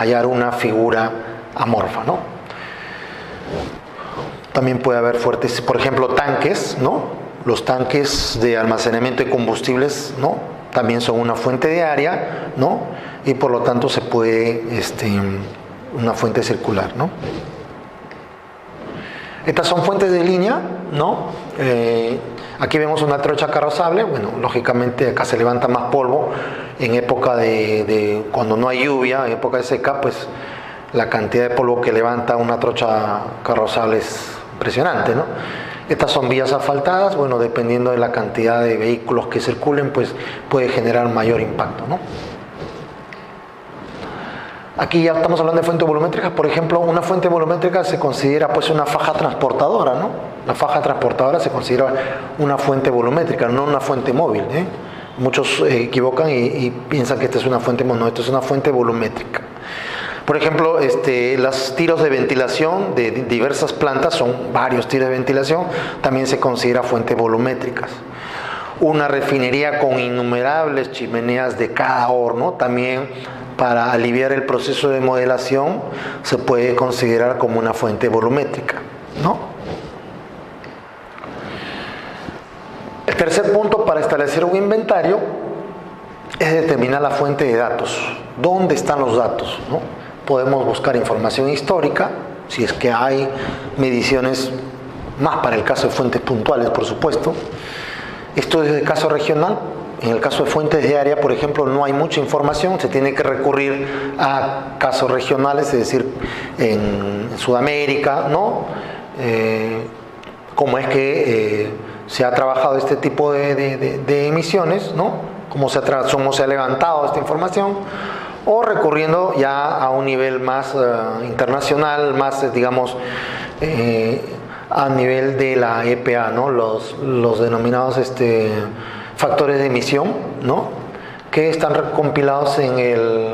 hallar una figura amorfa, ¿no? También puede haber fuertes, por ejemplo, tanques, ¿no? Los tanques de almacenamiento de combustibles, ¿no? También son una fuente de área, ¿no? Y por lo tanto se puede, una fuente circular, ¿no? Estas son fuentes de línea, ¿no? Aquí vemos una trocha carrozable. Bueno, lógicamente acá se levanta más polvo. En época de cuando no hay lluvia, en época de seca, pues la cantidad de polvo que levanta una trocha carrozable es impresionante, ¿no? Estas son vías asfaltadas. Bueno, dependiendo de la cantidad de vehículos que circulen, pues puede generar mayor impacto, ¿no? Aquí ya estamos hablando de fuentes volumétricas. Por ejemplo, una fuente volumétrica se considera pues una faja transportadora, ¿no? La faja transportadora se considera una fuente volumétrica, no una fuente móvil, ¿eh? Muchos equivocan y piensan que esta es una fuente móvil. No, esto es una fuente volumétrica. Por ejemplo, los tiros de ventilación de diversas plantas, son varios tiros de ventilación, también se considera fuentes volumétricas. Una refinería con innumerables chimeneas de cada horno, también para aliviar el proceso de modelación, se puede considerar como una fuente volumétrica, ¿no? El tercer punto para establecer un inventario es determinar la fuente de datos. ¿Dónde están los datos, no? Podemos buscar información histórica, si es que hay mediciones, más para el caso de fuentes puntuales, por supuesto. Estudios de caso regional. En el caso de fuentes de área, por ejemplo, no hay mucha información, se tiene que recurrir a casos regionales, es decir, en Sudamérica, ¿no? Cómo es que se ha trabajado este tipo de emisiones, ¿no? Cómo se ha levantado esta información, o recurriendo ya a un nivel más internacional, más, digamos, a nivel de la EPA, ¿no? Los denominados factores de emisión, ¿no? Que están compilados en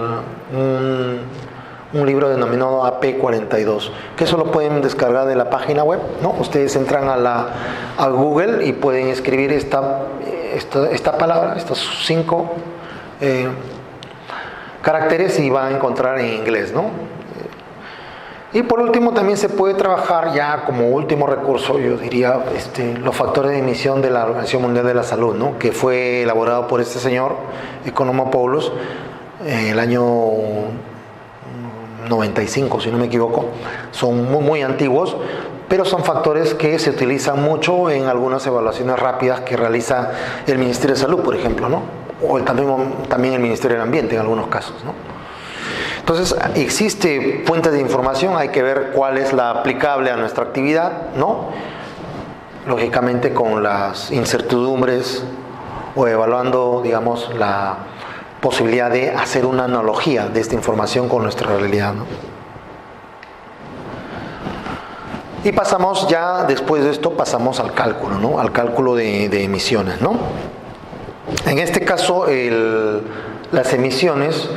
un libro denominado AP42, que eso lo pueden descargar de la página web, ¿no? Ustedes entran a Google y pueden escribir esta palabra, estos 5 caracteres, y van a encontrar en inglés, ¿no? Y por último también se puede trabajar ya como último recurso, yo diría, los factores de emisión de la Organización Mundial de la Salud, ¿no? Que fue elaborado por este señor, Economopoulos, en el año 95, si no me equivoco. Son muy, muy antiguos, pero son factores que se utilizan mucho en algunas evaluaciones rápidas que realiza el Ministerio de Salud, por ejemplo, ¿no? O también el Ministerio del Ambiente en algunos casos, ¿no? Entonces, existe fuentes de información, hay que ver cuál es la aplicable a nuestra actividad, ¿no? Lógicamente con las incertidumbres o evaluando, digamos, la posibilidad de hacer una analogía de esta información con nuestra realidad, ¿no? Y pasamos ya, después de esto, pasamos al cálculo, ¿no? Al cálculo de emisiones, ¿no? En este caso, las emisiones,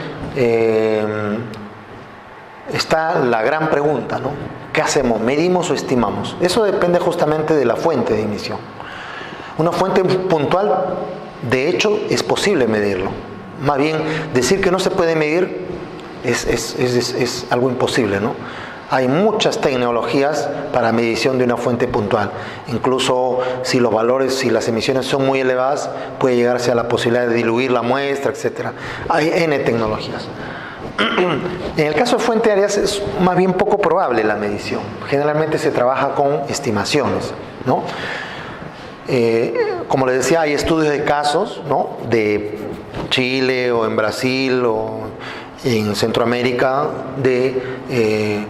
está la gran pregunta, ¿no? ¿Qué hacemos? ¿Medimos o estimamos? Eso depende justamente de la fuente de emisión. Una fuente puntual, de hecho, es posible medirlo. Más bien, decir que no se puede medir es algo imposible, ¿no? Hay muchas tecnologías para medición de una fuente puntual. Incluso si los valores, si las emisiones son muy elevadas, puede llegarse a la posibilidad de diluir la muestra, etc. Hay N tecnologías. En el caso de fuente de áreas es más bien poco probable la medición. Generalmente se trabaja con estimaciones, ¿no? Como les decía, hay estudios de casos, ¿no? De Chile o en Brasil o en Centroamérica de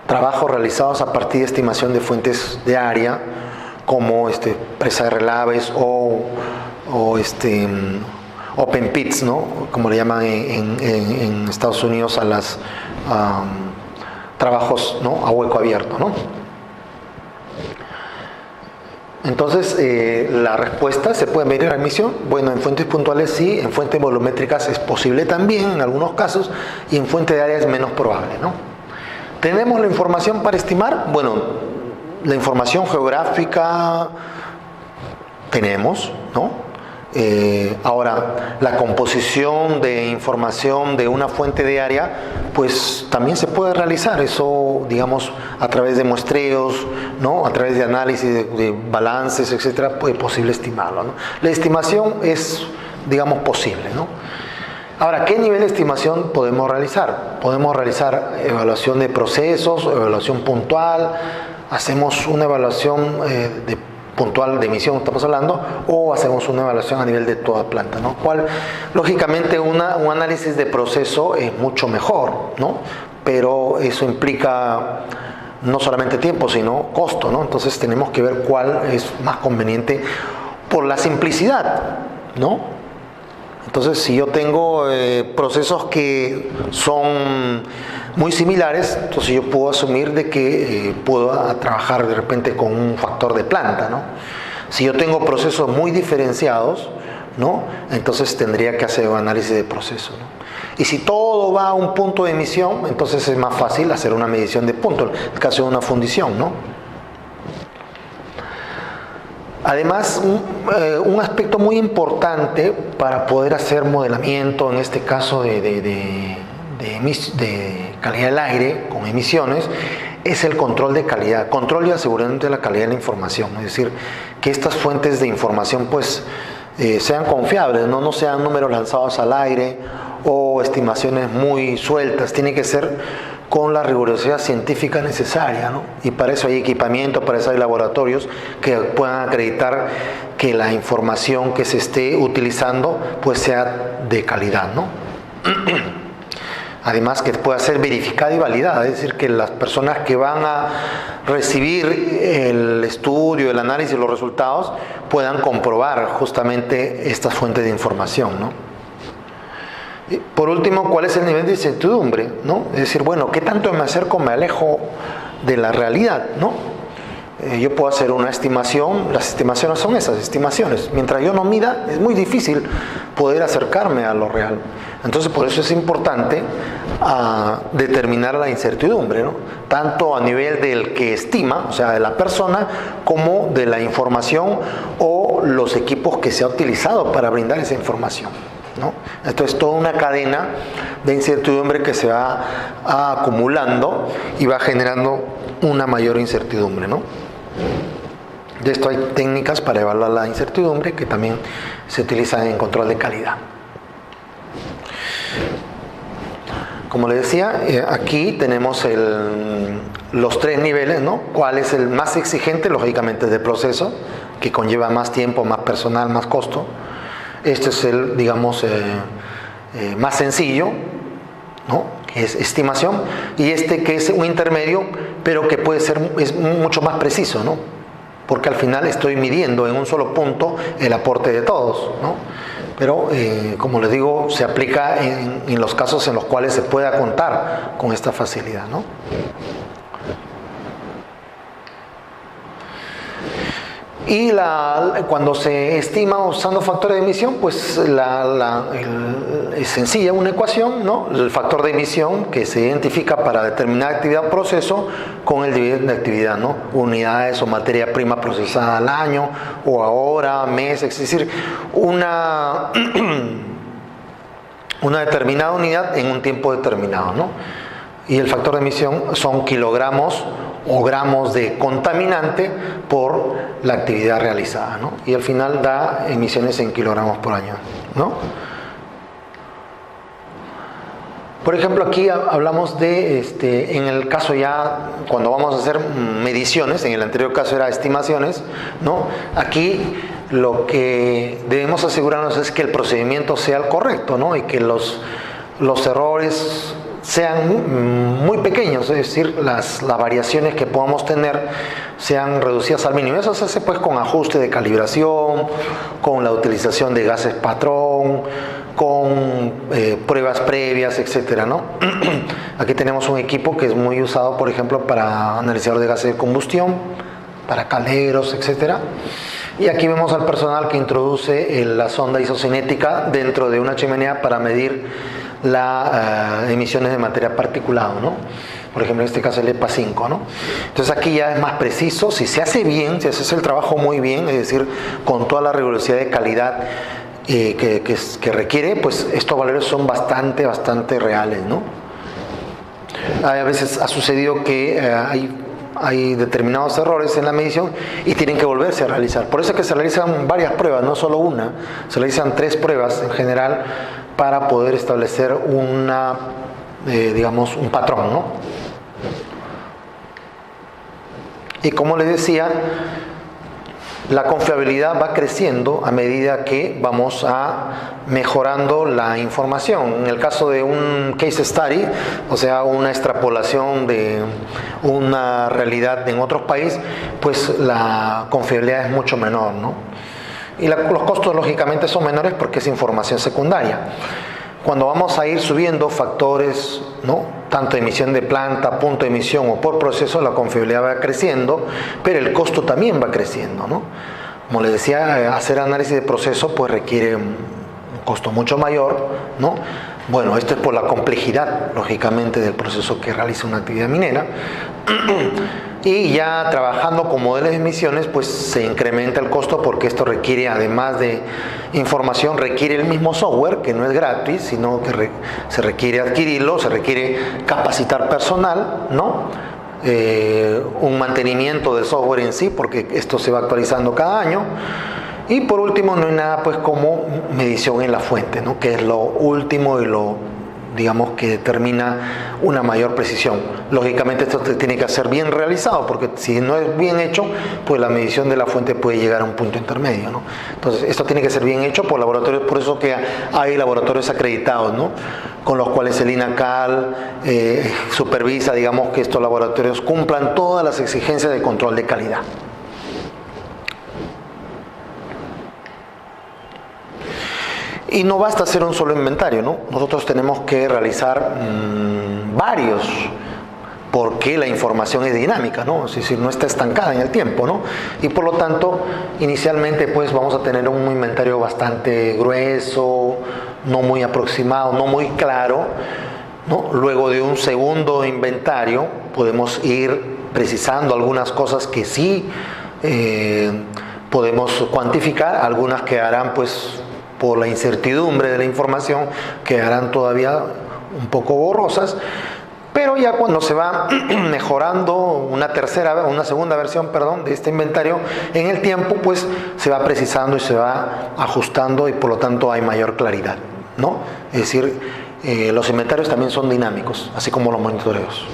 trabajos realizados a partir de estimación de fuentes de área, como presa de relaves o open pits, ¿no? Como le llaman en Estados Unidos a las trabajos, ¿no? A hueco abierto, ¿no? Entonces, la respuesta, ¿se puede medir la emisión? Bueno, en fuentes puntuales sí, en fuentes volumétricas es posible también en algunos casos, y en fuente de área es menos probable, ¿no? ¿Tenemos la información para estimar? Bueno, la información geográfica tenemos, ¿no? Ahora, la composición de información de una fuente diaria, pues también se puede realizar, eso, digamos, a través de muestreos, ¿no? A través de análisis de balances, etcétera, es posible estimarlo, ¿no? La estimación es, digamos, posible, ¿no? Ahora, ¿qué nivel de estimación podemos realizar? Podemos realizar evaluación de procesos, evaluación puntual, hacemos una evaluación puntual de emisión, estamos hablando, o hacemos una evaluación a nivel de toda planta, ¿no? Cual, lógicamente, un análisis de proceso es mucho mejor, ¿no? Pero eso implica no solamente tiempo, sino costo, ¿no? Entonces tenemos que ver cuál es más conveniente por la simplicidad, ¿no? Entonces, si yo tengo procesos que son muy similares, entonces yo puedo asumir de que puedo trabajar de repente con un factor de planta, ¿no? Si yo tengo procesos muy diferenciados, ¿no? Entonces tendría que hacer un análisis de proceso, ¿no? Y si todo va a un punto de emisión, entonces es más fácil hacer una medición de punto, en el caso de una fundición, ¿no? Además, un aspecto muy importante para poder hacer modelamiento, en este caso de calidad del aire con emisiones, es el control de calidad, control y aseguramiento de la calidad de la información. Es decir, que estas fuentes de información pues sean confiables, no sean números lanzados al aire o estimaciones muy sueltas, tiene que ser con la rigurosidad científica necesaria, ¿no? Y para eso hay equipamiento, para eso hay laboratorios que puedan acreditar que la información que se esté utilizando pues sea de calidad, ¿no? Además que pueda ser verificada y validada, es decir, que las personas que van a recibir el estudio, el análisis, los resultados, puedan comprobar justamente estas fuentes de información, ¿no? Por último, ¿cuál es el nivel de incertidumbre, ¿no? Es decir, bueno, ¿qué tanto me acerco, me alejo de la realidad, ¿no? Yo puedo hacer una estimación, las estimaciones son esas, estimaciones. Mientras yo no mida, es muy difícil poder acercarme a lo real. Entonces, por eso es importante determinar la incertidumbre, ¿no? Tanto a nivel del que estima, o sea, de la persona, como de la información o los equipos que se ha utilizado para brindar esa información, ¿no? Esto es toda una cadena de incertidumbre que se va acumulando y va generando una mayor incertidumbre, ¿no? De esto hay técnicas para evaluar la incertidumbre que también se utilizan en control de calidad. Como les decía, aquí tenemos los tres niveles, ¿no? ¿Cuál es el más exigente? Lógicamente, el de proceso, que conlleva más tiempo, más personal, más costo. Este es el, digamos, más sencillo, ¿no? Que es estimación, y este que es un intermedio, pero que es mucho más preciso, ¿no? Porque al final estoy midiendo en un solo punto el aporte de todos, ¿no? Pero, como les digo, se aplica en los casos en los cuales se pueda contar con esta facilidad, ¿no? Y cuando se estima usando factores de emisión, pues es sencilla una ecuación, ¿no? El factor de emisión que se identifica para determinar actividad o proceso con el dividendo de actividad, ¿no? Unidades o materia prima procesada al año o a hora, mes, es decir, una determinada unidad en un tiempo determinado, ¿no? Y el factor de emisión son kilogramos o gramos de contaminante por la actividad realizada, ¿no? Y al final da emisiones en kilogramos por año, ¿no? Por ejemplo, aquí hablamos de, en el caso ya, cuando vamos a hacer mediciones, en el anterior caso era estimaciones, ¿no? Aquí lo que debemos asegurarnos es que el procedimiento sea el correcto, ¿no? Y que los errores sean muy pequeños, es decir, las variaciones que podamos tener sean reducidas al mínimo. Eso se hace pues con ajuste de calibración, con la utilización de gases patrón, con pruebas previas, etcétera, ¿no? Aquí tenemos un equipo que es muy usado, por ejemplo, para analizador de gases de combustión, para calderos, etcétera. Y aquí vemos al personal que introduce la sonda isocinética dentro de una chimenea para medir las emisiones de materia particulada, ¿no? Por ejemplo, en este caso el EPA 5, ¿no? Entonces aquí ya es más preciso, si se hace bien, si se hace el trabajo muy bien, es decir, con toda la rigurosidad de calidad que requiere, pues estos valores son bastante reales, ¿no? A veces ha sucedido que hay determinados errores en la medición y tienen que volverse a realizar. Por eso es que se realizan varias pruebas, no solo una, se realizan 3 pruebas en general para poder establecer digamos, un patrón, ¿no? Y como les decía, la confiabilidad va creciendo a medida que vamos mejorando la información. En el caso de un case study, o sea, una extrapolación de una realidad en otros países, pues la confiabilidad es mucho menor, ¿no? Y los costos lógicamente son menores porque es información secundaria. Cuando vamos a ir subiendo factores, ¿no?, tanto emisión de planta, punto de emisión o por proceso, la confiabilidad va creciendo, pero el costo también va creciendo, ¿no? Como les decía, hacer análisis de proceso pues requiere un costo mucho mayor, ¿no? Bueno, esto es por la complejidad, lógicamente, del proceso que realiza una actividad minera. Y ya trabajando con modelos de emisiones, pues se incrementa el costo porque esto requiere, además de información, requiere el mismo software, que no es gratis, sino que se requiere adquirirlo, se requiere capacitar personal, ¿no? Un mantenimiento del software en sí, porque esto se va actualizando cada año. Y por último, no hay nada pues como medición en la fuente, ¿no?, que es lo último y digamos que determina una mayor precisión. Lógicamente esto tiene que ser bien realizado, porque si no es bien hecho, pues la medición de la fuente puede llegar a un punto intermedio, ¿no? Entonces esto tiene que ser bien hecho por laboratorios, por eso que hay laboratorios acreditados, ¿no?, con los cuales el INACAL supervisa, digamos, que estos laboratorios cumplan todas las exigencias de control de calidad. Y no basta hacer un solo inventario, ¿no? Nosotros tenemos que realizar varios, porque la información es dinámica, ¿no? Es decir, no está estancada en el tiempo, ¿no? Y por lo tanto, inicialmente pues vamos a tener un inventario bastante grueso, no muy aproximado, no muy claro, ¿no? Luego de un segundo inventario podemos ir precisando algunas cosas que sí podemos cuantificar, algunas quedarán pues por la incertidumbre de la información, quedarán todavía un poco borrosas, pero ya cuando se va mejorando una segunda versión, perdón, de este inventario en el tiempo, pues se va precisando y se va ajustando y por lo tanto hay mayor claridad, ¿no? Es decir, los inventarios también son dinámicos, así como los monitoreos.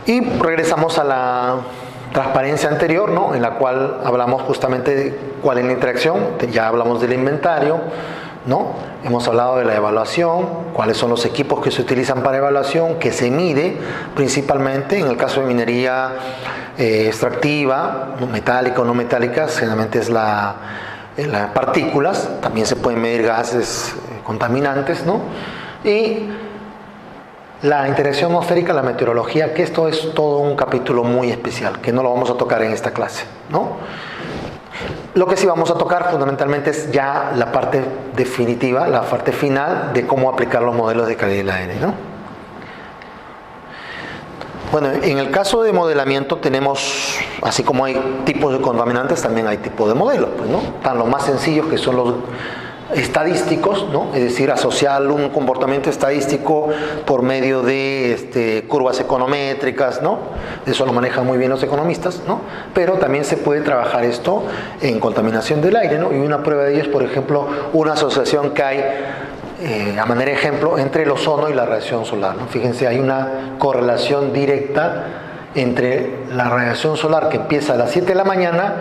Y regresamos a la transparencia anterior, ¿no?, en la cual hablamos justamente de cuál es la interacción. Ya hablamos del inventario, ¿no? Hemos hablado de la evaluación, cuáles son los equipos que se utilizan para evaluación, que se mide principalmente en el caso de minería extractiva, metálica o no metálica, generalmente es las partículas, también se pueden medir gases contaminantes, ¿no? Y la interacción atmosférica, la meteorología, que esto es todo un capítulo muy especial, que no lo vamos a tocar en esta clase, ¿no? Lo que sí vamos a tocar fundamentalmente es ya la parte definitiva, la parte final de cómo aplicar los modelos de calidad del aire, ¿no? Bueno, en el caso de modelamiento tenemos, así como hay tipos de contaminantes, también hay tipos de modelos, pues, ¿no? Están los más sencillos, que son los estadísticos, ¿no? Es decir, asociar un comportamiento estadístico por medio de curvas econométricas, ¿no? Eso lo manejan muy bien los economistas, ¿no? Pero también se puede trabajar esto en contaminación del aire, ¿no? Y una prueba de ello es, por ejemplo, una asociación que hay, a manera de ejemplo, entre el ozono y la radiación solar, ¿no? Fíjense, hay una correlación directa entre la radiación solar que empieza a las 7 de la mañana,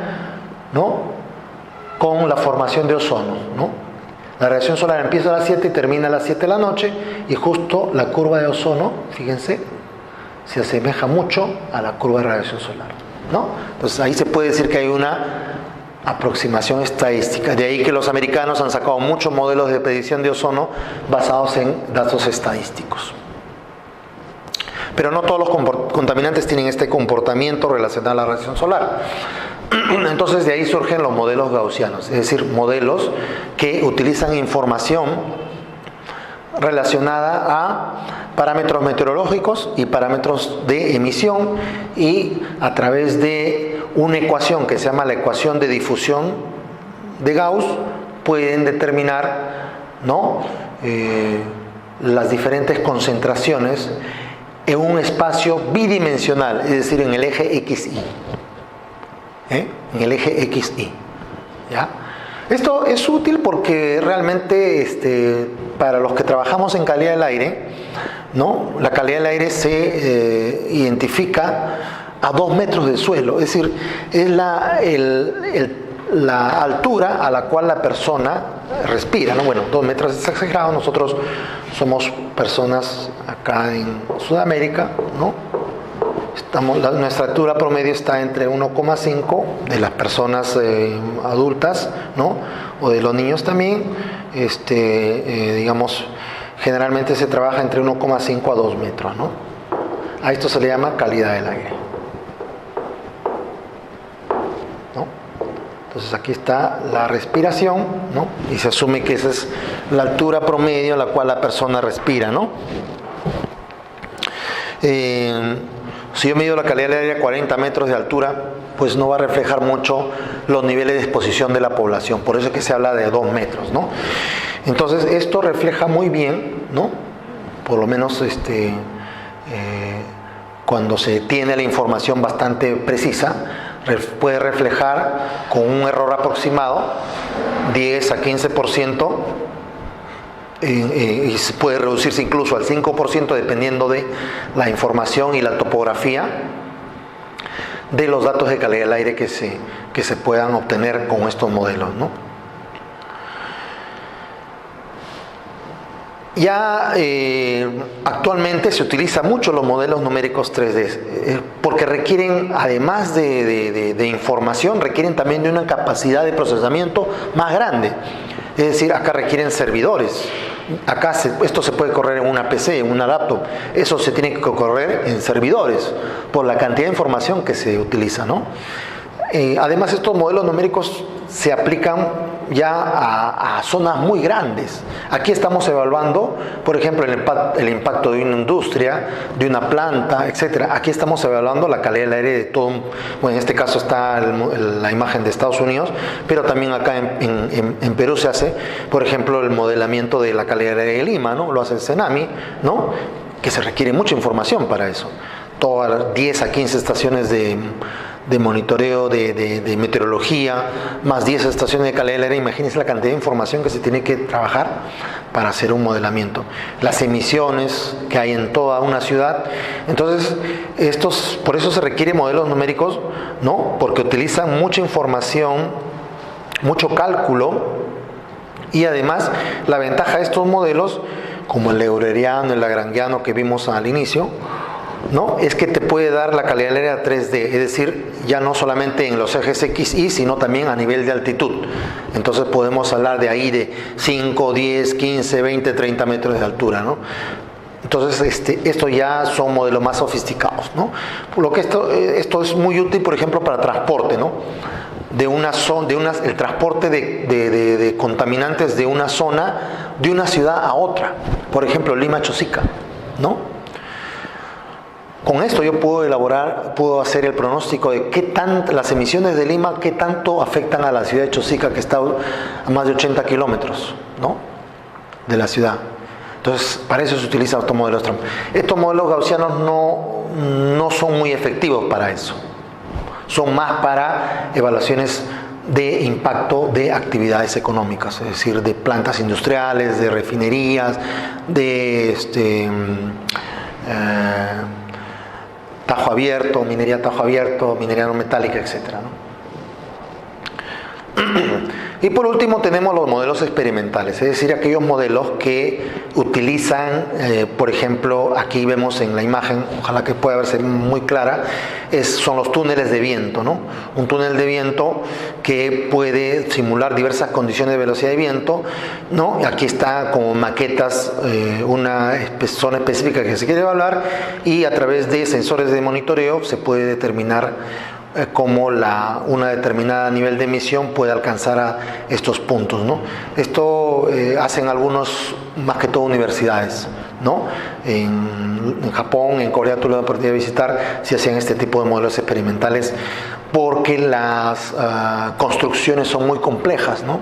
¿no?, con la formación de ozono, ¿no? La radiación solar empieza a las 7 y termina a las 7 de la noche, y justo la curva de ozono, fíjense, se asemeja mucho a la curva de radiación solar, ¿no? Entonces ahí se puede decir que hay una aproximación estadística. De ahí que los americanos han sacado muchos modelos de predicción de ozono basados en datos estadísticos. Pero no todos los contaminantes tienen este comportamiento relacionado a la radiación solar. Entonces de ahí surgen los modelos gaussianos, es decir, modelos que utilizan información relacionada a parámetros meteorológicos y parámetros de emisión, y a través de una ecuación que se llama la ecuación de difusión de Gauss, pueden determinar, ¿no?, las diferentes concentraciones en un espacio bidimensional, es decir, en el eje XY. En el eje XY. ¿Ya? Esto es útil porque realmente para los que trabajamos en calidad del aire, ¿no?, la calidad del aire se identifica a 2 metros del suelo, es decir, es la altura a la cual la persona respira, ¿no? Bueno, 2 metros es exagerado, nosotros somos personas acá en Sudamérica, ¿no? Nuestra altura promedio está entre 1,5 de las personas adultas, ¿no?, o de los niños también. Digamos, generalmente se trabaja entre 1,5 a 2 metros, ¿no? A esto se le llama calidad del aire, ¿no? Entonces aquí está la respiración, ¿no?, y se asume que esa es la altura promedio a la cual la persona respira, ¿no? Si yo mido la calidad del aire a 40 metros de altura, pues no va a reflejar mucho los niveles de exposición de la población. Por eso es que se habla de 2 metros, ¿no? Entonces, esto refleja muy bien, ¿no?, por lo menos cuando se tiene la información bastante precisa, puede reflejar con un error aproximado 10 a 15%, y puede reducirse incluso al 5% dependiendo de la información y la topografía de los datos de calidad del aire que se puedan obtener con estos modelos, ¿no? Ya actualmente se utilizan mucho los modelos numéricos 3D porque requieren, además de información, requieren también de una capacidad de procesamiento más grande. Es decir, acá requieren servidores. Acá esto se puede correr en una PC, en una laptop. Eso se tiene que correr en servidores por la cantidad de información que se utiliza, ¿no? Además, estos modelos numéricos se aplican ya a zonas muy grandes. Aquí estamos evaluando, por ejemplo, el impacto de una industria, de una planta, etc. Aquí estamos evaluando la calidad del aire de todo. Bueno, en este caso está la imagen de Estados Unidos, pero también acá en Perú se hace, por ejemplo, el modelamiento de la calidad del aire de Lima, ¿no? Lo hace el CENAMI, ¿no?, que se requiere mucha información para eso. Todas las 10 a 15 estaciones de monitoreo de meteorología, más 10 estaciones de calidad del aire. Imagínense la cantidad de información que se tiene que trabajar para hacer un modelamiento. Las emisiones que hay en toda una ciudad. Entonces, por eso se requieren modelos numéricos, ¿no?, porque utilizan mucha información, mucho cálculo, y además la ventaja de estos modelos, como el eureriano, el lagrangiano que vimos al inicio, ¿no?, es que te puede dar la calidad del aire a 3D, es decir, ya no solamente en los ejes XY, sino también a nivel de altitud. Entonces podemos hablar de ahí de 5, 10, 15, 20, 30 metros de altura, ¿no? Entonces, esto ya son modelos más sofisticados, ¿no? Por lo que esto es muy útil, por ejemplo, para transporte, ¿no? El transporte de contaminantes de una zona, de una ciudad a otra. Por ejemplo, Lima-Chosica, ¿no? Con esto yo puedo hacer el pronóstico de las emisiones de Lima, qué tanto afectan a la ciudad de Chosica, que está a más de 80 kilómetros, ¿no?, de la ciudad. Entonces, para eso se utilizan estos modelos. Estos modelos gaussianos no son muy efectivos para eso. Son más para evaluaciones de impacto de actividades económicas, es decir, de plantas industriales, de refinerías, de tajo abierto, minería no metálica, etc., ¿no? Y por último tenemos los modelos experimentales, es decir, aquellos modelos que utilizan, por ejemplo, aquí vemos en la imagen, ojalá que pueda verse muy clara, son los túneles de viento, ¿no? Un túnel de viento que puede simular diversas condiciones de velocidad de viento, ¿no? Aquí está como maquetas una zona específica que se quiere evaluar, y a través de sensores de monitoreo se puede determinar cómo una determinada nivel de emisión puede alcanzar a estos puntos, ¿no? Esto hacen algunos, más que todo universidades, ¿no? En Japón, en Corea, tuve la oportunidad de visitar, se hacían este tipo de modelos experimentales porque las construcciones son muy complejas, ¿no?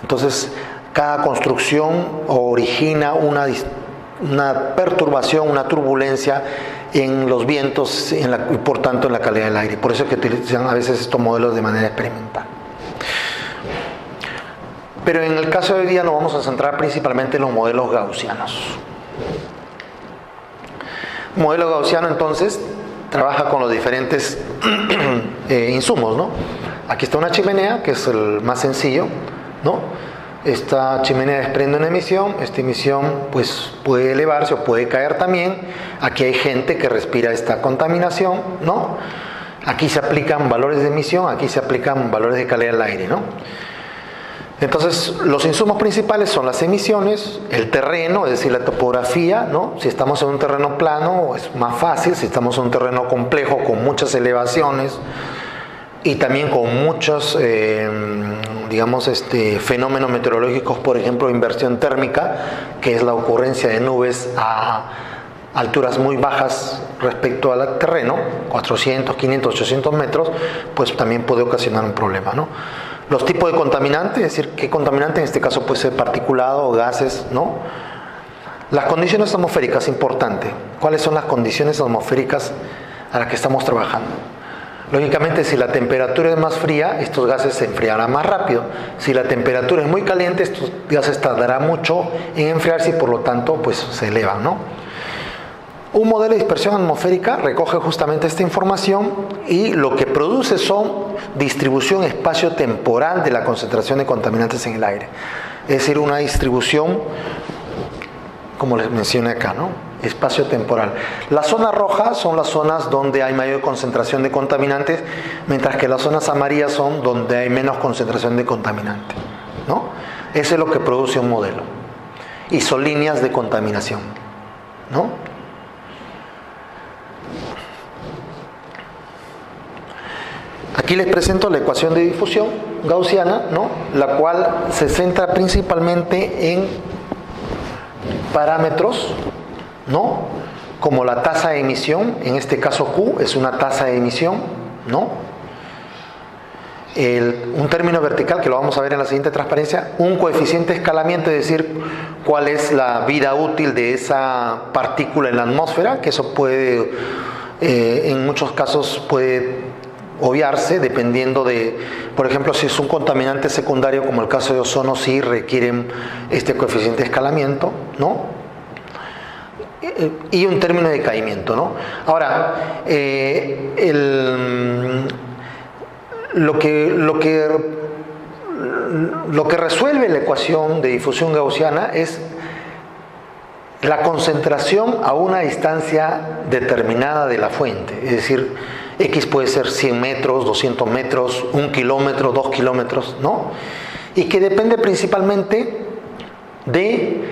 Entonces, cada construcción origina una perturbación, una turbulencia en los vientos y por tanto en la calidad del aire. Por eso es que utilizan a veces estos modelos de manera experimental. Pero en el caso de hoy día nos vamos a centrar principalmente en los modelos gaussianos. El modelo gaussiano entonces trabaja con los diferentes insumos, ¿no? Aquí está una chimenea, que es el más sencillo, ¿no? Esta chimenea desprende una emisión, esta emisión pues puede elevarse o puede caer también. Aquí hay gente que respira esta contaminación, ¿no? Aquí se aplican valores de emisión, aquí se aplican valores de calidad del aire, ¿no? Entonces, los insumos principales son las emisiones, el terreno, es decir, la topografía, ¿no? Si estamos en un terreno plano es más fácil, si estamos en un terreno complejo con muchas elevaciones y también con muchos, fenómenos meteorológicos, por ejemplo, inversión térmica, que es la ocurrencia de nubes a alturas muy bajas respecto al terreno, 400, 500, 800 metros, pues también puede ocasionar un problema, ¿no? Los tipos de contaminantes, es decir, ¿qué contaminante? En este caso puede ser particulado o gases, ¿no? Las condiciones atmosféricas, importante. ¿Cuáles son las condiciones atmosféricas a las que estamos trabajando? Lógicamente, si la temperatura es más fría, estos gases se enfriarán más rápido. Si la temperatura es muy caliente, estos gases tardarán mucho en enfriarse y por lo tanto, pues se elevan, ¿no? Un modelo de dispersión atmosférica recoge justamente esta información y lo que produce son distribución espacio-temporal de la concentración de contaminantes en el aire. Es decir, una distribución, como les mencioné acá, ¿no? Espacio-temporal. Las zonas rojas son las zonas donde hay mayor concentración de contaminantes, mientras que las zonas amarillas son donde hay menos concentración de contaminantes, ¿no? Eso es lo que produce un modelo. Y son líneas de contaminación, ¿no? Aquí les presento la ecuación de difusión gaussiana, ¿no? La cual se centra principalmente en parámetros, ¿no? Como la tasa de emisión, en este caso Q es una tasa de emisión, ¿no? Un término vertical que lo vamos a ver en la siguiente transparencia, un coeficiente de escalamiento, es decir, cuál es la vida útil de esa partícula en la atmósfera, que eso puede, en muchos casos puede obviarse dependiendo de, por ejemplo, si es un contaminante secundario como el caso de ozono, sí requieren este coeficiente de escalamiento, ¿no? Y un término de decaimiento, ¿no? Ahora, lo que resuelve la ecuación de difusión gaussiana es la concentración a una distancia determinada de la fuente, es decir, X puede ser 100 metros, 200 metros, 1 kilómetro, 2 kilómetros, ¿no? Y que depende principalmente de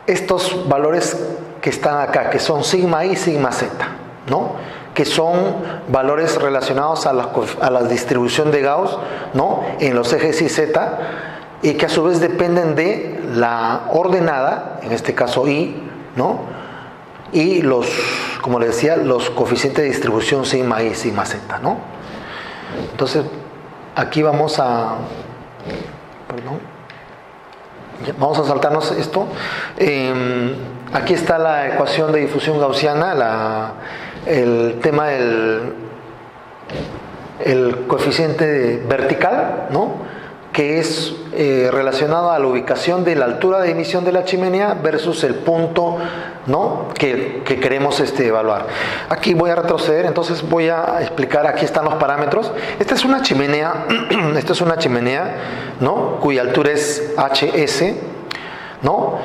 estos valores que están acá, que son sigma I y sigma Z, ¿no? Que son valores relacionados a la distribución de Gauss, ¿no? En los ejes Y, Z, y que a su vez dependen de la ordenada, en este caso I, ¿no? Y los, como les decía, los coeficientes de distribución sigma I y sigma Z, ¿no? Entonces, aquí vamos a saltarnos esto. Aquí está la ecuación de difusión gaussiana, el tema del coeficiente vertical, ¿no? Que es relacionado a la ubicación de la altura de emisión de la chimenea versus el punto, ¿no? que queremos evaluar. Aquí voy a retroceder, entonces voy a explicar, aquí están los parámetros. Esta es una chimenea, ¿no? Cuya altura es HS, ¿no?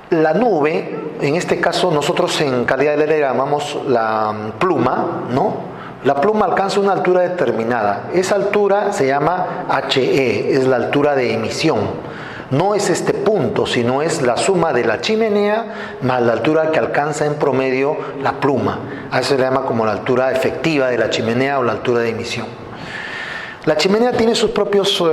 La nube, en este caso nosotros en calidad del aire llamamos la pluma, ¿no? La pluma alcanza una altura determinada. Esa altura se llama HE, es la altura de emisión. No es este punto, sino es la suma de la chimenea más la altura que alcanza en promedio la pluma. A eso se le llama como la altura efectiva de la chimenea o la altura de emisión. La chimenea tiene sus propios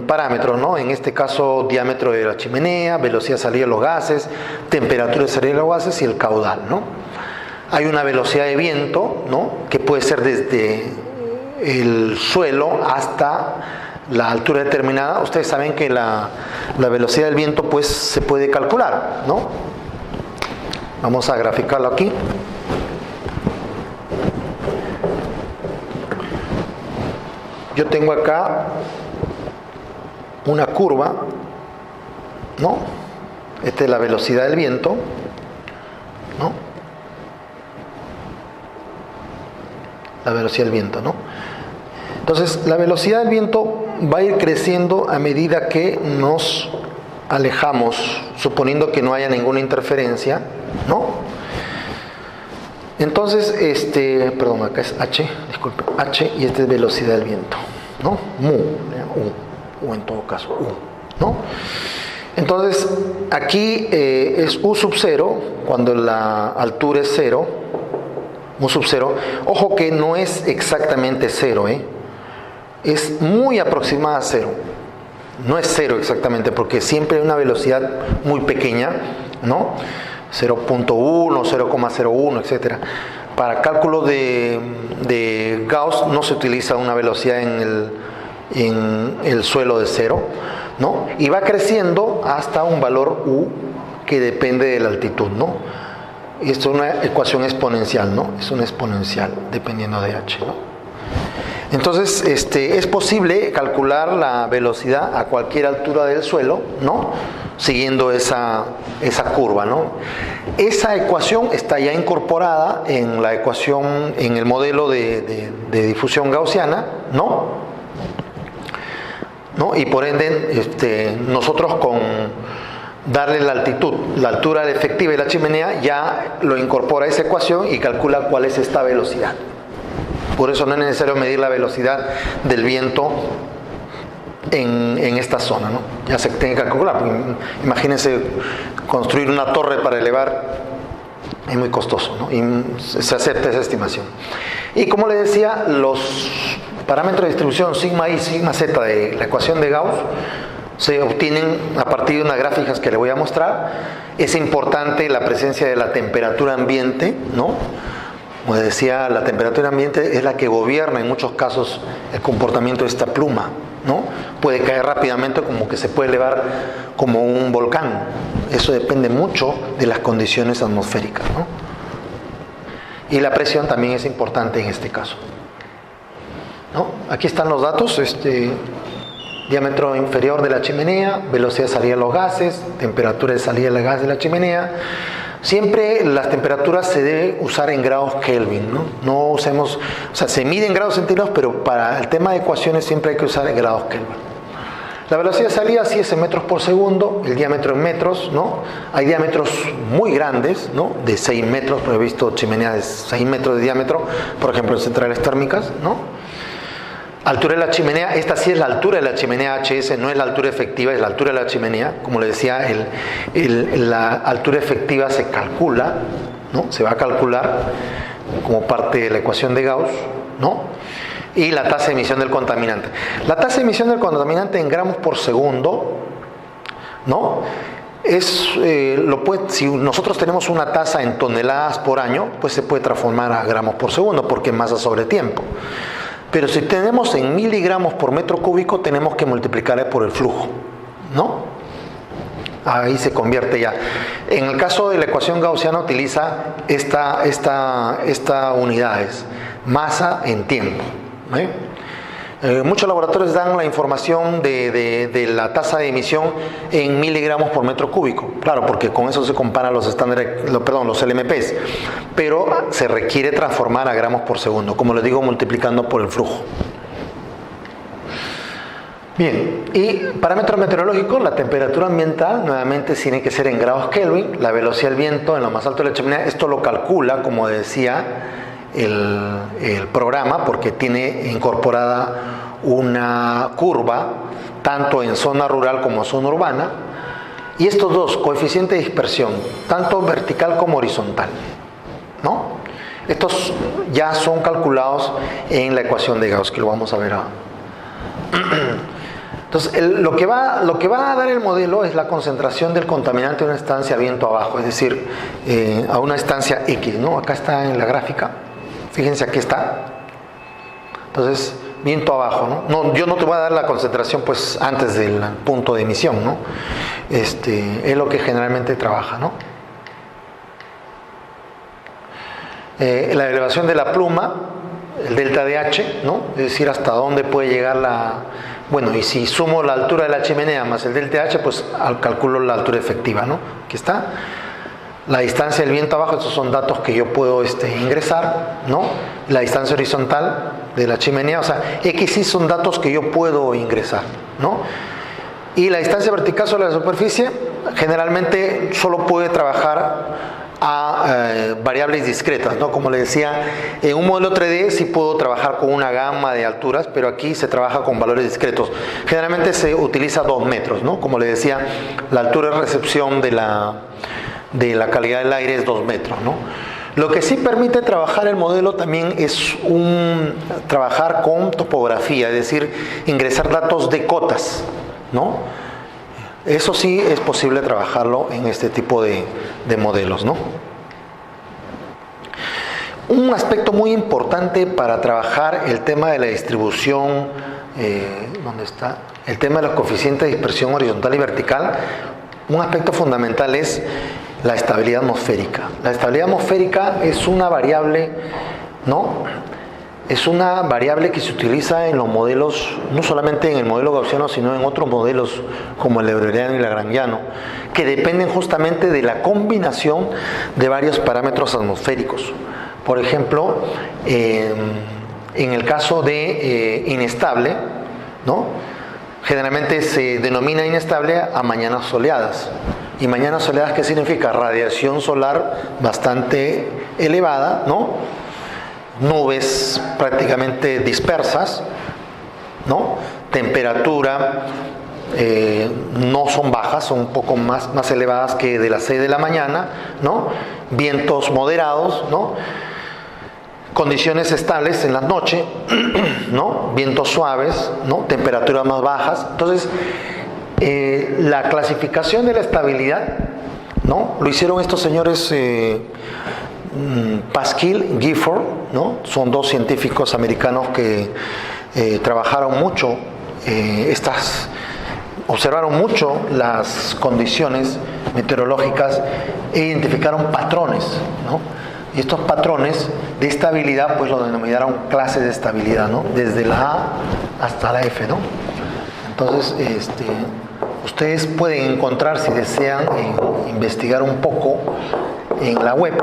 parámetros, ¿no? En este caso, diámetro de la chimenea, velocidad de salida de los gases, temperatura de salida de los gases y el caudal, ¿no? hay una velocidad de viento, ¿no?, que puede ser desde el suelo hasta la altura determinada. Ustedes saben que la velocidad del viento pues se puede calcular, ¿no? Vamos a graficarlo aquí. Yo tengo acá una curva, ¿no? Esta es la velocidad del viento, ¿no? La velocidad del viento, ¿no? Entonces, la velocidad del viento va a ir creciendo a medida que nos alejamos, suponiendo que no haya ninguna interferencia, ¿no? Entonces, perdón, acá es H, disculpe, H, y esta es velocidad del viento, ¿no? Mu, U en todo caso, U, ¿no? Entonces, aquí es U sub 0, cuando la altura es 0, U sub 0. Ojo que no es exactamente 0, es muy aproximada a 0. No es 0 exactamente, porque siempre hay una velocidad muy pequeña, ¿no? 0.1, 0,01, etc. Para cálculo de Gauss no se utiliza una velocidad en el suelo de 0, ¿no? Y va creciendo hasta un valor U que depende de la altitud, ¿no? Y esto es una ecuación exponencial, ¿no? Es una exponencial dependiendo de H, ¿no? Entonces, es posible calcular la velocidad a cualquier altura del suelo, ¿no?, siguiendo esa curva, ¿no? Esa ecuación está ya incorporada en la ecuación, en el modelo de difusión gaussiana, ¿no? Y por ende, nosotros con darle la altitud, la altura efectiva de la chimenea, ya lo incorpora a esa ecuación y calcula cuál es esta velocidad. Por eso no es necesario medir la velocidad del viento en esta zona, ¿no? Ya se tiene que calcular. Imagínense construir una torre para elevar, es muy costoso, ¿no? Y se acepta esa estimación. Y como les decía, los parámetros de distribución sigma i, sigma z de la ecuación de Gauss se obtienen a partir de unas gráficas que les voy a mostrar. Es importante la presencia de la temperatura ambiente, ¿no? Como decía, la temperatura ambiente es la que gobierna en muchos casos el comportamiento de esta pluma, ¿no? Puede caer rápidamente, como que se puede elevar como un volcán. Eso depende mucho de las condiciones atmosféricas, ¿no? Y la presión también es importante en este caso, ¿no? Aquí están los datos, diámetro inferior de la chimenea, velocidad de salida de los gases, temperatura de salida del gas de la chimenea. Siempre las temperaturas se debe usar en grados Kelvin, ¿no? No usemos, o sea, se mide en grados centígrados, pero para el tema de ecuaciones siempre hay que usar en grados Kelvin. La velocidad de salida sí es en metros por segundo, el diámetro en metros, ¿no? Hay diámetros muy grandes, ¿no?, de 6 metros, pero he visto chimeneas de 6 metros de diámetro, por ejemplo en centrales térmicas, ¿no? Altura de la chimenea, esta sí es la altura de la chimenea HS, no es la altura efectiva, es la altura de la chimenea. Como les decía, la altura efectiva se calcula, ¿no? Se va a calcular como parte de la ecuación de Gauss, ¿no? Y la tasa de emisión del contaminante. La tasa de emisión del contaminante en gramos por segundo, ¿no? Si nosotros tenemos una tasa en toneladas por año, pues se puede transformar a gramos por segundo, porque es masa sobre tiempo. Pero si tenemos en miligramos por metro cúbico, tenemos que multiplicar por el flujo, ¿no? Ahí se convierte ya. En el caso de la ecuación gaussiana utiliza esta unidades, masa en tiempo, ¿eh? Muchos laboratorios dan la información de la tasa de emisión en miligramos por metro cúbico. Claro, porque con eso se comparan los estándares, los LMPs. Pero se requiere transformar a gramos por segundo, como les digo, multiplicando por el flujo. Bien, y parámetros meteorológicos, la temperatura ambiental nuevamente tiene que ser en grados Kelvin, la velocidad del viento en lo más alto de la chimenea, esto lo calcula, como decía, el programa, porque tiene incorporada una curva tanto en zona rural como zona urbana, y estos dos, coeficiente de dispersión, tanto vertical como horizontal, ¿no? Estos ya son calculados en la ecuación de Gauss, que lo vamos a ver ahora. Entonces, lo que va a dar el modelo es la concentración del contaminante en una estancia viento abajo, es decir, a una estancia X, ¿no? Acá está en la gráfica, fíjense, aquí está. Entonces, viento abajo, ¿no? Yo no te voy a dar la concentración pues antes del punto de emisión, ¿no? Es lo que generalmente trabaja, ¿no? La elevación de la pluma, el delta de H, ¿no? Es decir, hasta dónde puede llegar bueno, y si sumo la altura de la chimenea más el delta de H, pues calculo la altura efectiva, ¿no? Aquí está. La distancia del viento abajo, estos son datos que yo puedo ingresar, ¿no? La distancia horizontal de la chimenea, o sea, XY son datos que yo puedo ingresar, ¿no? Y la distancia vertical sobre la superficie, generalmente solo puede trabajar a variables discretas, ¿no? Como le decía, en un modelo 3D sí puedo trabajar con una gama de alturas, pero aquí se trabaja con valores discretos. Generalmente se utiliza 2 metros, ¿no? Como le decía, la altura de recepción de la calidad del aire es 2 metros, ¿no? Lo que sí permite trabajar el modelo también es trabajar con topografía, es decir, ingresar datos de cotas, ¿no? Eso sí es posible trabajarlo en este tipo de modelos, ¿no? Un aspecto muy importante para trabajar el tema de la distribución, ¿dónde está? El tema de los coeficientes de dispersión horizontal y vertical, un aspecto fundamental es la estabilidad atmosférica. La estabilidad atmosférica es una variable, ¿no? Es una variable que se utiliza en los modelos, no solamente en el modelo gaussiano, sino en otros modelos como el euleriano y el lagrangiano, que dependen justamente de la combinación de varios parámetros atmosféricos. Por ejemplo, en el caso de inestable, ¿no? Generalmente se denomina inestable a mañanas soleadas. ¿Y mañanas soleadas qué significa? Radiación solar bastante elevada, ¿no? Nubes prácticamente dispersas, ¿no? Temperatura no son bajas, son un poco más elevadas que de las 6 de la mañana, ¿no? Vientos moderados, ¿no? Condiciones estables en la noche, ¿no? Vientos suaves, ¿no? Temperaturas más bajas. Entonces, la clasificación de la estabilidad, ¿no? Lo hicieron estos señores Pasquill, Gifford, ¿no? Son 2 científicos americanos que trabajaron mucho, observaron mucho las condiciones meteorológicas e identificaron patrones, ¿no? Y estos patrones de estabilidad pues lo denominaron clases de estabilidad, ¿no? Desde la A hasta la F, ¿no? Entonces, ustedes pueden encontrar, si desean investigar un poco en la web,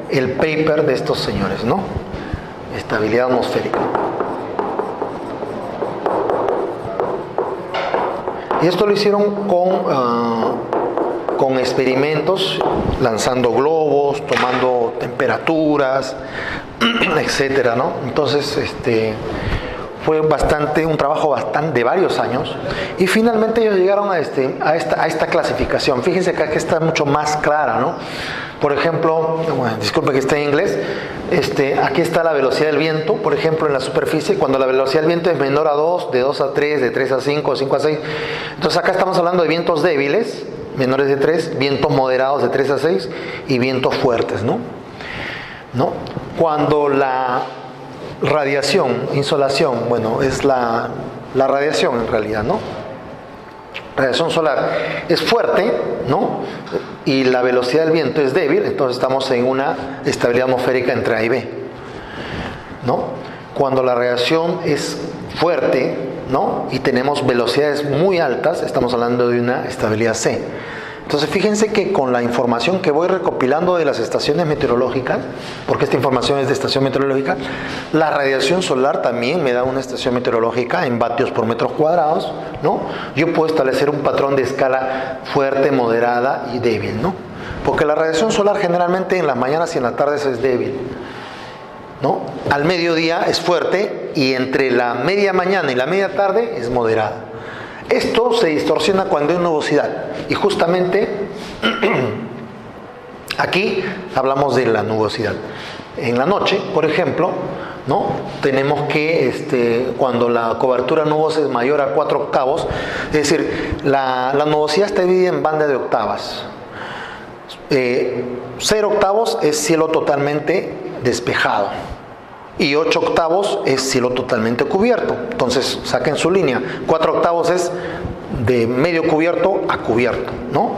el paper de estos señores, ¿no? Estabilidad atmosférica. Y esto lo hicieron con experimentos, lanzando globos, tomando temperaturas, etcétera, ¿no? Entonces, fue un trabajo de varios años, y finalmente ellos llegaron a esta clasificación. Fíjense que aquí está mucho más clara, ¿no? Por ejemplo, disculpe que esté en inglés, aquí está la velocidad del viento, por ejemplo, en la superficie, cuando la velocidad del viento es menor a 2, de 2 a 3, de 3 a 5, de 5 a 6. Entonces acá estamos hablando de vientos débiles, menores de 3, vientos moderados de 3 a 6 y vientos fuertes, ¿no? Cuando la radiación, insolación, bueno, es la radiación en realidad, ¿no? Radiación solar es fuerte, ¿no? Y la velocidad del viento es débil, entonces estamos en una estabilidad atmosférica entre A y B, ¿no? Cuando la radiación es fuerte, ¿no? Y tenemos velocidades muy altas, estamos hablando de una estabilidad C. Entonces fíjense que con la información que voy recopilando de las estaciones meteorológicas, porque esta información es de estación meteorológica, la radiación solar también me da una estación meteorológica en vatios por metros cuadrados, ¿no? Yo puedo establecer un patrón de escala fuerte, moderada y débil, ¿no? Porque la radiación solar generalmente en las mañanas y en las tardes es débil, ¿no? Al mediodía es fuerte y entre la media mañana y la media tarde es moderada. Esto se distorsiona cuando hay nubosidad, y justamente aquí hablamos de la nubosidad. En la noche, por ejemplo, ¿no? Tenemos que, cuando la cobertura nubosa es mayor a 4/8, es decir, la nubosidad está dividida en banda de octavas. 0/8 es cielo totalmente despejado y 8/8 es cielo totalmente cubierto. Entonces saquen su línea. 4/8 es de medio cubierto a cubierto, ¿no?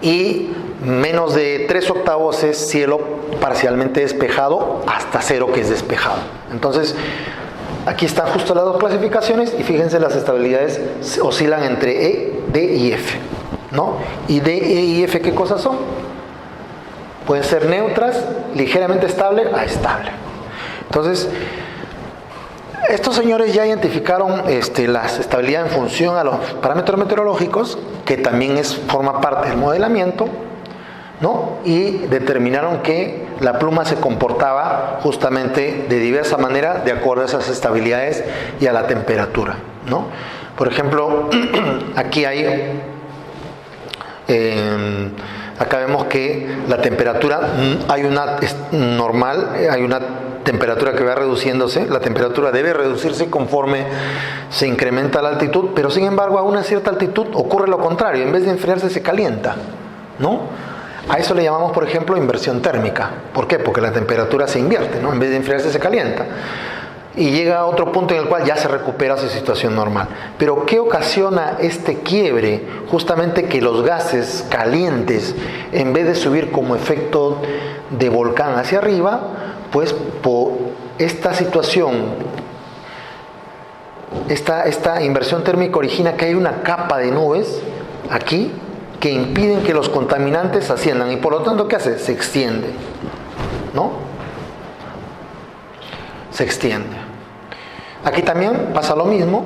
Y menos de 3/8 es cielo parcialmente despejado hasta 0, que es despejado. Entonces aquí están justo las dos clasificaciones y fíjense, las estabilidades oscilan entre E, D y F, ¿no? Y D, E y F, ¿qué cosas son? Pueden ser neutras, ligeramente estable a estable. Entonces, estos señores ya identificaron las estabilidades en función a los parámetros meteorológicos, que también forma parte del modelamiento, ¿no? Y determinaron que la pluma se comportaba justamente de diversa manera de acuerdo a esas estabilidades y a la temperatura, ¿no? Por ejemplo, aquí hay, acá vemos que la temperatura, hay una normal, hay una temperatura que va reduciéndose. La temperatura debe reducirse conforme se incrementa la altitud, pero sin embargo a una cierta altitud ocurre lo contrario, en vez de enfriarse se calienta, ¿no? A eso le llamamos, por ejemplo, inversión térmica. ¿Por qué? Porque la temperatura se invierte, ¿no? En vez de enfriarse se calienta. Y llega a otro punto en el cual ya se recupera su situación normal. Pero ¿qué ocasiona este quiebre? Justamente que los gases calientes, en vez de subir como efecto de volcán hacia arriba, pues por esta situación, esta inversión térmica origina que hay una capa de nubes aquí que impiden que los contaminantes asciendan, y por lo tanto, ¿qué hace? Se extiende, ¿no? Se extiende. Aquí también pasa lo mismo,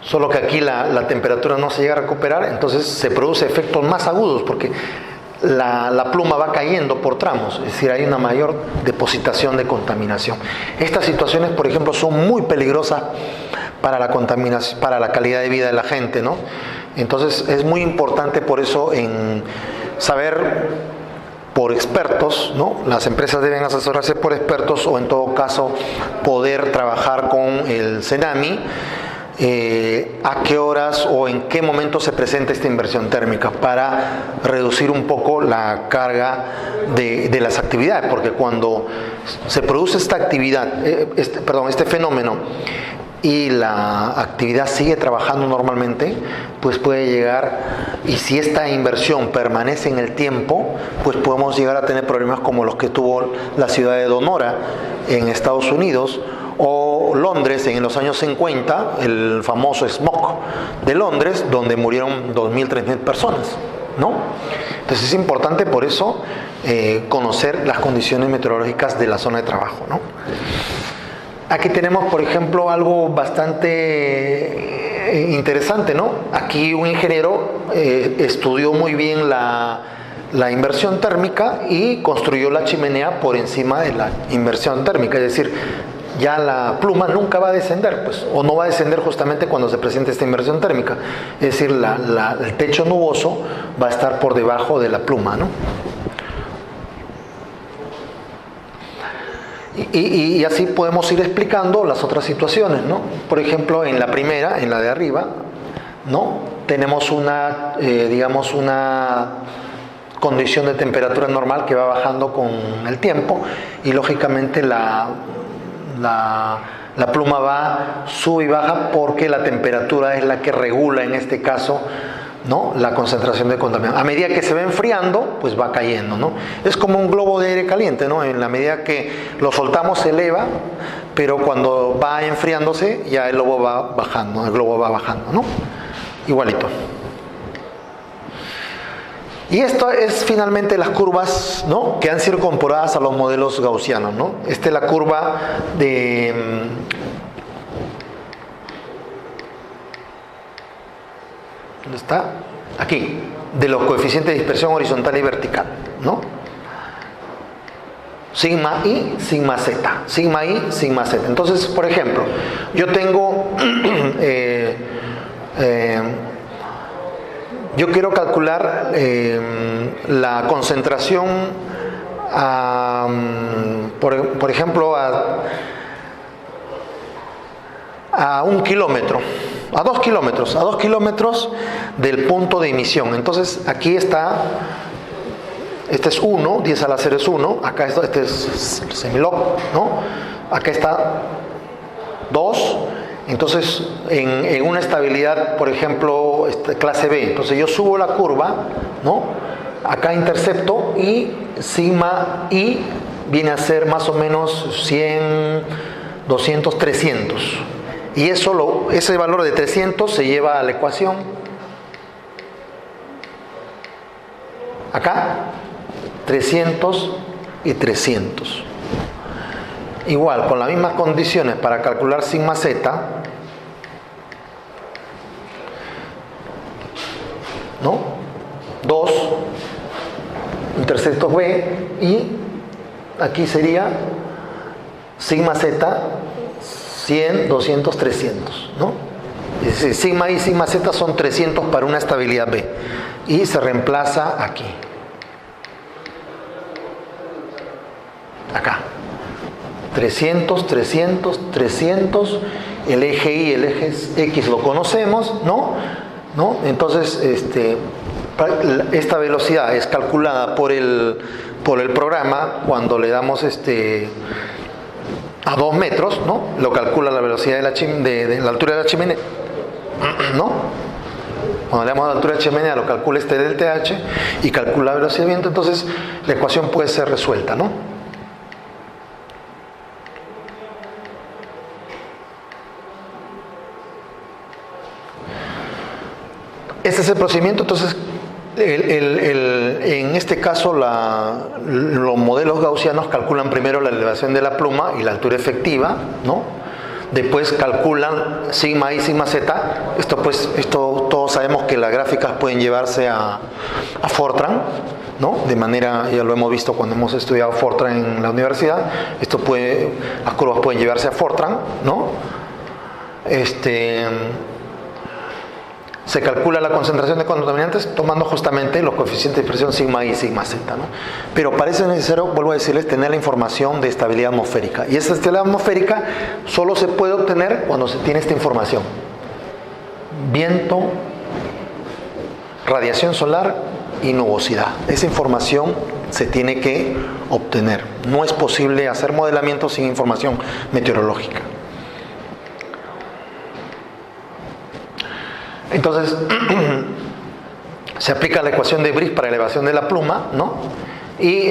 solo que aquí la temperatura no se llega a recuperar, entonces se produce efectos más agudos porque la pluma va cayendo por tramos, es decir, hay una mayor depositación de contaminación. Estas situaciones, por ejemplo, son muy peligrosas para la contaminación, para la calidad de vida de la gente, ¿no? Entonces es muy importante por eso en saber por expertos, ¿no? Las empresas deben asesorarse por expertos, o en todo caso poder trabajar con el CENAMI, a qué horas o en qué momento se presenta esta inversión térmica para reducir un poco la carga de las actividades, porque cuando se produce esta actividad, este fenómeno, y la actividad sigue trabajando normalmente, pues puede llegar, y si esta inversión permanece en el tiempo, pues podemos llegar a tener problemas como los que tuvo la ciudad de Donora en Estados Unidos, o Londres en los años 50, el famoso smog de Londres, donde murieron 2.000, 3.000 personas, ¿no? Entonces es importante por eso conocer las condiciones meteorológicas de la zona de trabajo, ¿no? Aquí tenemos, por ejemplo, algo bastante interesante, ¿no? Aquí un ingeniero estudió muy bien la inversión térmica y construyó la chimenea por encima de la inversión térmica, es decir, ya la pluma nunca va a descender, pues, o no va a descender justamente cuando se presente esta inversión térmica, es decir, el techo nuboso va a estar por debajo de la pluma, ¿no? Y así podemos ir explicando las otras situaciones, ¿no? Por ejemplo, en la primera, en la de arriba, ¿no? Tenemos una condición de temperatura normal que va bajando con el tiempo, y lógicamente la pluma sube y baja porque la temperatura es la que regula, en este caso, ¿no?, la concentración de contaminantes. A medida que se va enfriando, pues va cayendo, ¿no? Es como un globo de aire caliente, ¿no? En la medida que lo soltamos se eleva, pero cuando va enfriándose ya el globo va bajando, ¿no? Igualito. Y esto es finalmente las curvas, ¿no?, que han sido incorporadas a los modelos gaussianos, ¿no? Esta es la curva de ¿dónde está? Aquí, de los coeficientes de dispersión horizontal y vertical, ¿no? Sigma I, sigma Z, sigma I, sigma Z. Entonces, por ejemplo, yo tengo, yo quiero calcular la concentración por ejemplo, a 1 kilómetro, a 2 kilómetros del punto de emisión. Entonces aquí está, este es 1, 10 a la 0 es 1, acá este es semilog, ¿no? Acá está 2. Entonces en una estabilidad, por ejemplo, clase B, entonces yo subo la curva, ¿no? Acá intercepto y sigma I viene a ser más o menos 100, 200, 300. Y ese valor de 300 se lleva a la ecuación. Acá, 300 y 300. Igual, con las mismas condiciones para calcular sigma z, ¿no? 2 interceptos B y aquí sería sigma z 100, 200, 300, ¿no? Es decir, sigma I y sigma z son 300 para una estabilidad B y se reemplaza aquí, acá 300, 300, 300, el eje Y, el eje X lo conocemos, ¿no? Entonces esta velocidad es calculada por el programa cuando le damos a 2 metros, ¿no? Lo calcula la velocidad de la altura de la chimenea, ¿no? Cuando le damos la altura de la chimenea lo calcula del TH y calcula la velocidad de viento, entonces la ecuación puede ser resuelta, ¿no? Este es el procedimiento. Entonces en este caso los modelos gaussianos calculan primero la elevación de la pluma y la altura efectiva, ¿no? Después calculan sigma I, sigma z. Esto todos sabemos que las gráficas pueden llevarse a Fortran, ¿no? De manera, ya lo hemos visto cuando hemos estudiado Fortran en la universidad. Las curvas pueden llevarse a Fortran, ¿no? Se calcula la concentración de contaminantes tomando justamente los coeficientes de presión sigma I y sigma z, ¿no? Pero parece necesario, vuelvo a decirles, tener la información de estabilidad atmosférica. Y esa estabilidad atmosférica solo se puede obtener cuando se tiene esta información: viento, radiación solar y nubosidad. Esa información se tiene que obtener. No es posible hacer modelamiento sin información meteorológica. Entonces, se aplica la ecuación de Brice para elevación de la pluma, ¿no? Y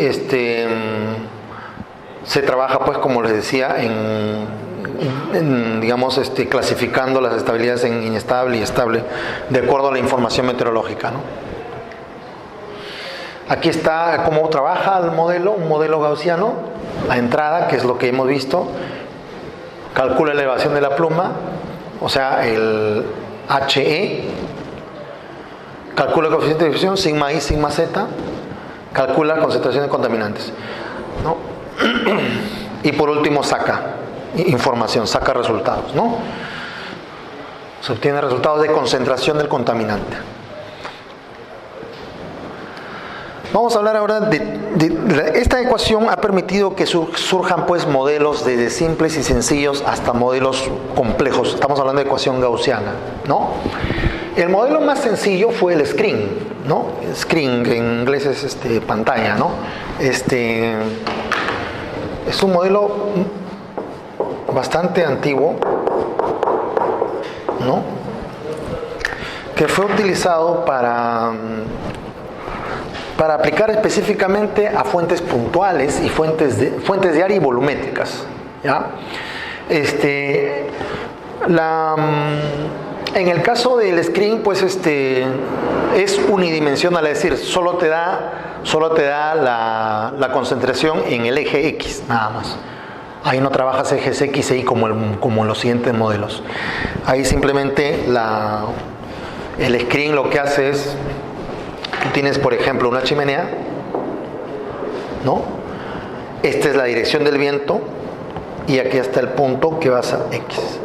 se trabaja, pues, como les decía, digamos, clasificando las estabilidades en inestable y estable de acuerdo a la información meteorológica, ¿no? Aquí está cómo trabaja el modelo, un modelo gaussiano. La entrada, que es lo que hemos visto, calcula la elevación de la pluma, o sea, el HE, calcula el coeficiente de difusión, sigma I, sigma z, calcula la concentración de contaminantes, ¿no? Y por último saca información, saca resultados, ¿no? Se obtiene resultados de concentración del contaminante. Vamos a hablar ahora esta ecuación ha permitido que surjan, pues, modelos desde simples y sencillos hasta modelos complejos. Estamos hablando de ecuación gaussiana, ¿no? El modelo más sencillo fue el screen, ¿no? Screen, que en inglés es pantalla, ¿no? Es un modelo bastante antiguo, ¿no? Que fue utilizado para aplicar específicamente a fuentes puntuales y fuentes de área y volumétricas, ¿ya? En el caso del screen, pues es unidimensional, es decir, solo te da la concentración en el eje X, nada más. Ahí no trabajas ejes X y Y como en los siguientes modelos. Ahí simplemente el screen lo que hace es: tú tienes, por ejemplo, una chimenea, ¿no? Esta es la dirección del viento y aquí está el punto que vas a X.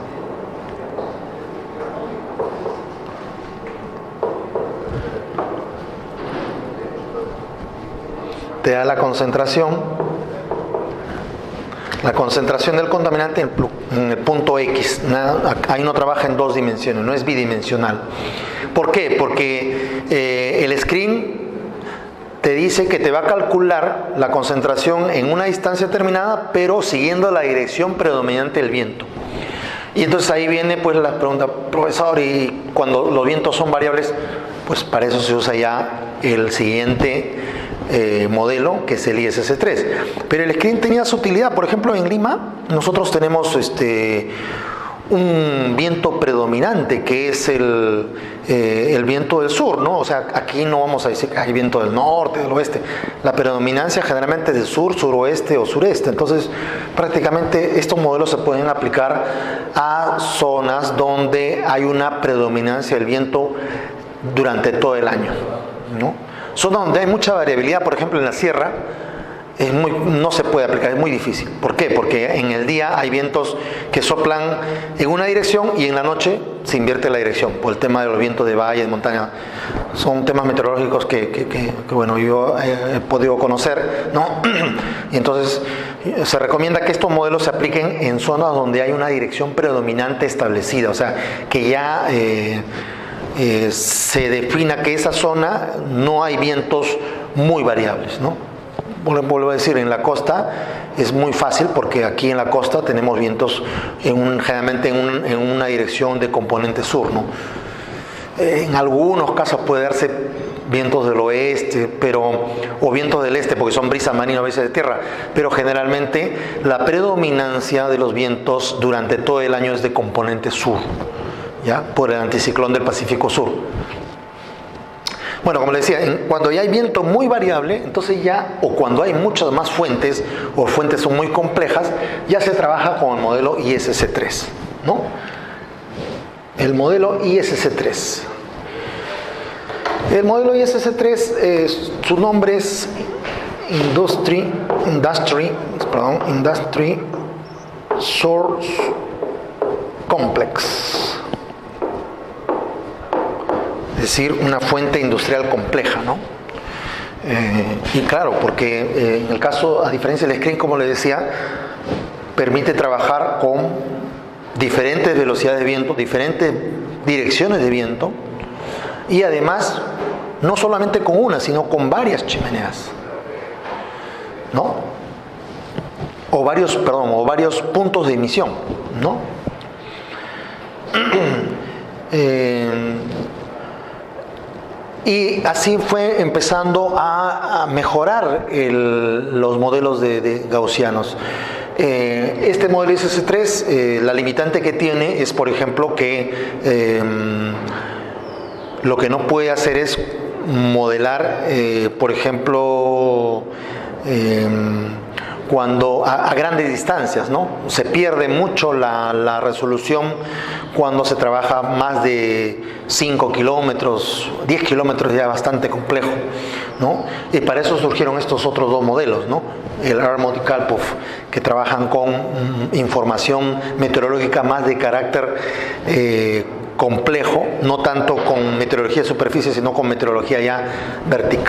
te da la concentración del contaminante en el punto X. Ahí no trabaja en dos dimensiones, no es bidimensional. ¿Por qué? Porque el screen te dice que te va a calcular la concentración en una distancia determinada, pero siguiendo la dirección predominante del viento. Y entonces ahí viene pues la pregunta, profesor, y cuando los vientos son variables, pues para eso se usa ya el siguiente modelo, que es el ISS3. Pero el screen tenía su utilidad. Por ejemplo, en Lima nosotros tenemos un viento predominante, que es el viento del sur, ¿no? O sea, aquí no vamos a decir que hay viento del norte, del oeste. La predominancia generalmente es del sur, suroeste o sureste. Entonces, prácticamente estos modelos se pueden aplicar a zonas donde hay una predominancia del viento durante todo el año, ¿no? Zonas donde hay mucha variabilidad, por ejemplo en la sierra, no se puede aplicar, es muy difícil. ¿Por qué? Porque en el día hay vientos que soplan en una dirección y en la noche se invierte la dirección, por el tema de los vientos de valle, de montaña. Son temas meteorológicos que bueno, yo he podido conocer, ¿no? Y entonces se recomienda que estos modelos se apliquen en zonas donde hay una dirección predominante establecida, o sea, que ya se defina que esa zona no hay vientos muy variables, ¿no? Vuelvo a decir, en la costa es muy fácil porque aquí en la costa tenemos vientos generalmente en una dirección de componente sur, ¿no? En algunos casos puede darse vientos del oeste, o vientos del este, porque son brisas marinas a veces de tierra, pero generalmente la predominancia de los vientos durante todo el año es de componente sur, ¿ya? Por el anticiclón del Pacífico Sur. Bueno, como les decía, cuando ya hay viento muy variable, entonces ya, o cuando hay muchas más fuentes, o fuentes son muy complejas, ya se trabaja con el modelo ISS3, ¿no? El modelo ISS3. El modelo ISS3, su nombre es Industry Source Complex. Es decir, una fuente industrial compleja, ¿no? Y claro, porque en el caso, a diferencia del screen, como les decía, permite trabajar con diferentes velocidades de viento, diferentes direcciones de viento, y además, no solamente con una, sino con varias chimeneas, ¿no? O varios puntos de emisión, ¿no? Y así fue empezando a mejorar los modelos de gaussianos. Este modelo ISS3, la limitante que tiene es, por ejemplo, que lo que no puede hacer es modelar, por ejemplo, cuando a grandes distancias, ¿no? Se pierde mucho la resolución cuando se trabaja más de 5 kilómetros, 10 kilómetros, ya bastante complejo, ¿no? Y para eso surgieron estos otros dos modelos, ¿no? El ARMOD y CALPOF, que trabajan con información meteorológica más de carácter complejo, no tanto con meteorología de superficie, sino con meteorología ya vertical.